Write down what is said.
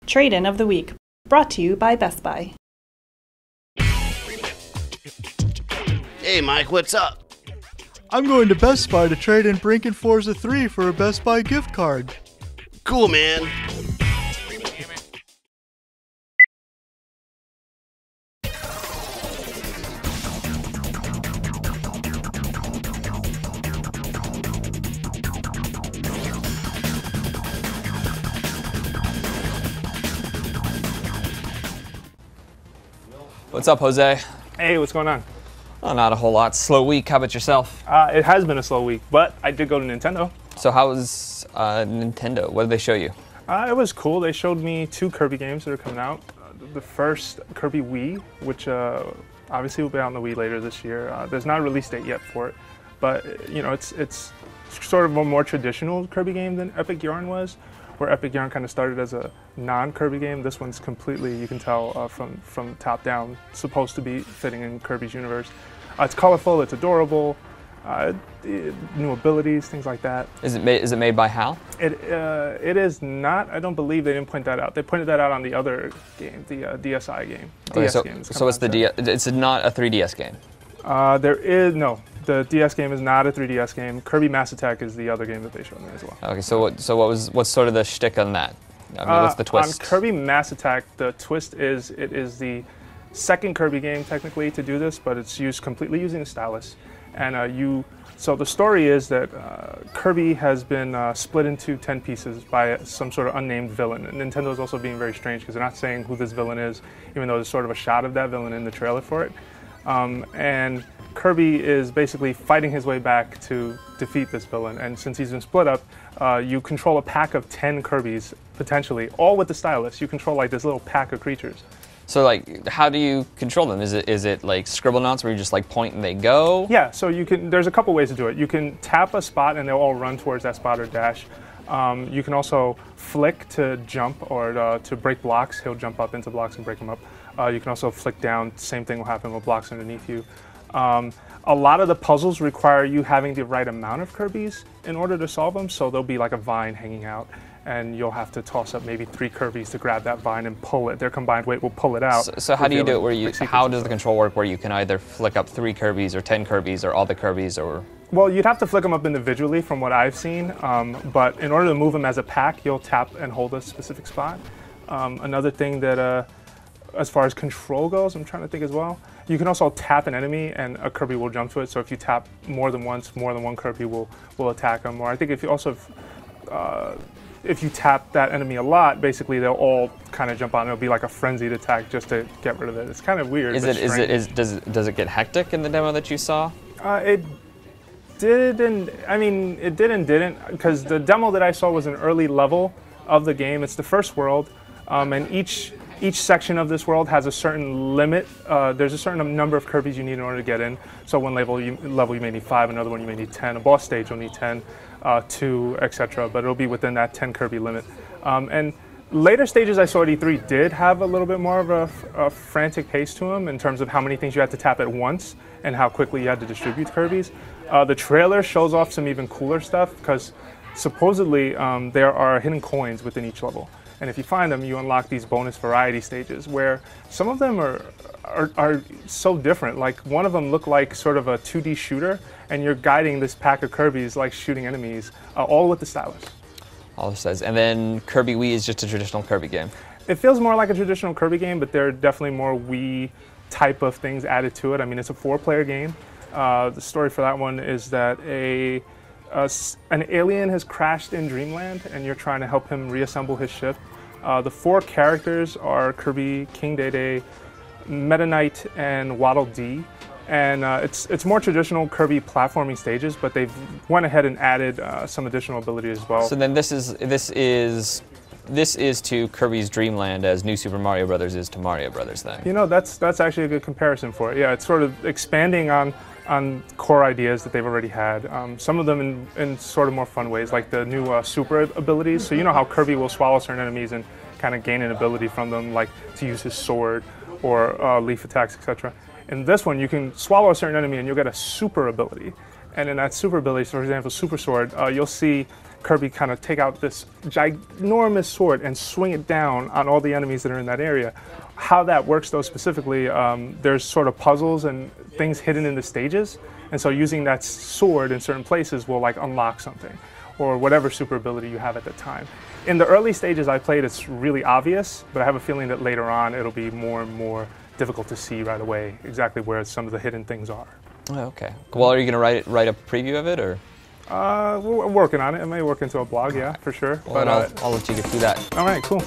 Trade-in of the week, brought to you by Best Buy. Hey Mike, what's up? I'm going to Best Buy to trade in Brink and Forza 3 for a Best Buy gift card. Cool, man. What's up, Jose? Hey, what's going on? Oh, not a whole lot. Slow week. How about yourself? It has been a slow week, but I did go to Nintendo. So how was Nintendo? What did they show you? It was cool. They showed me 2 Kirby games that are coming out. The first, Kirby Wii, which obviously will be out on the Wii later this year. There's not a release date yet for it, but you know, it's sort of a more traditional Kirby game than Epic Yarn was, where Epic Yarn kind of started as a non-Kirby game. This one's completely, you can tell from top down, supposed to be fitting in Kirby's universe. It's colorful, it's adorable, new abilities, things like that. Is it made by HAL? It is not. I don't believe they didn't point that out. They pointed that out on the other game, the DSi game. Okay, DS game. So it's it's not a 3DS game? No. The DS game is not a 3DS game. Kirby Mass Attack is the other game that they showed me as well. Okay, so what's sort of the shtick on that? I mean, what's the twist? On Kirby Mass Attack, the twist is it is the second Kirby game technically to do this, but it's used completely using a stylus. And so the story is that Kirby has been split into 10 pieces by some sort of unnamed villain. And Nintendo is also being very strange because they're not saying who this villain is, even though there's sort of a shot of that villain in the trailer for it. And Kirby is basically fighting his way back to defeat this villain. And since he's been split up, you control a pack of 10 Kirbys, potentially, all with the stylus. You control like this little pack of creatures. So like, how do you control them? Is it like Scribblenauts where you just like point and they go? Yeah, so there's a couple ways to do it. You can tap a spot and they'll all run towards that spot or dash. You can also flick to jump or to break blocks. He'll jump up into blocks and break them up. You can also flick down. Same thing will happen with blocks underneath you. A lot of the puzzles require you having the right amount of Kirbys in order to solve them. So there'll be like a vine hanging out, and you'll have to toss up maybe 3 Kirbys to grab that vine and pull it. Their combined weight will pull it out. So how do you do it? How does the control work where you can either flick up 3 Kirbys or 10 Kirbys or all the Kirbys or? Well, you'd have to flick them up individually from what I've seen, but in order to move them as a pack, you'll tap and hold a specific spot. Another thing that, as far as control goes, I'm trying to think as well, you can also tap an enemy and a Kirby will jump to it, so if you tap more than once, more than one Kirby will attack them. Or I think if you also, if you tap that enemy a lot, basically they'll all kind of jump on. It'll be like a frenzied attack just to get rid of it. It's kind of weird. Does it get hectic in the demo that you saw? It did and didn't, because the demo that I saw was an early level of the game. It's the first world, and each section of this world has a certain limit. There's a certain number of Kirbys you need in order to get in. So one level you may need 5, another one you may need 10. A boss stage you'll need 10, 2, etc. But it'll be within that 10 Kirby limit. And later stages I saw at E3 did have a little bit more of a frantic pace to them in terms of how many things you had to tap at once and how quickly you had to distribute Kirbys. The trailer shows off some even cooler stuff because supposedly there are hidden coins within each level. And if you find them, you unlock these bonus variety stages where some of them are so different. Like one of them looked like sort of a 2D shooter, and you're guiding this pack of Kirbys like shooting enemies, all with the stylus. All it says. And then Kirby Wii is just a traditional Kirby game. It feels more like a traditional Kirby game, but there are definitely more Wii type of things added to it. I mean, it's a 4-player game. The story for that one is that an alien has crashed in Dreamland, and you're trying to help him reassemble his ship. The 4 characters are Kirby, King Dedede, Meta Knight, and Waddle Dee. And it's more traditional Kirby platforming stages, but they've went ahead and added some additional abilities as well. So then this is to Kirby's Dreamland as New Super Mario Brothers is to Mario Brothers then. You know, that's actually a good comparison for it. Yeah, it's sort of expanding on core ideas that they've already had. Some of them in sort of more fun ways, like the new super abilities. So you know how Kirby will swallow certain enemies and kind of gain an ability from them, like to use his sword or leaf attacks, etc. In this one, you can swallow a certain enemy and you'll get a super ability. And in that super ability, for example, Super Sword, you'll see Kirby kind of take out this ginormous sword and swing it down on all the enemies that are in that area. How that works, though, specifically, there's sort of puzzles and things hidden in the stages, and so using that sword in certain places will like unlock something, or whatever super ability you have at the time. In the early stages I played, it's really obvious, but I have a feeling that later on it'll be more and more difficult to see right away exactly where some of the hidden things are. Oh, okay. Well, are you going to write a preview of it, or? We're working on it. It may work into a blog, yeah, for sure. Well, But I'll let you get through that. All right, cool.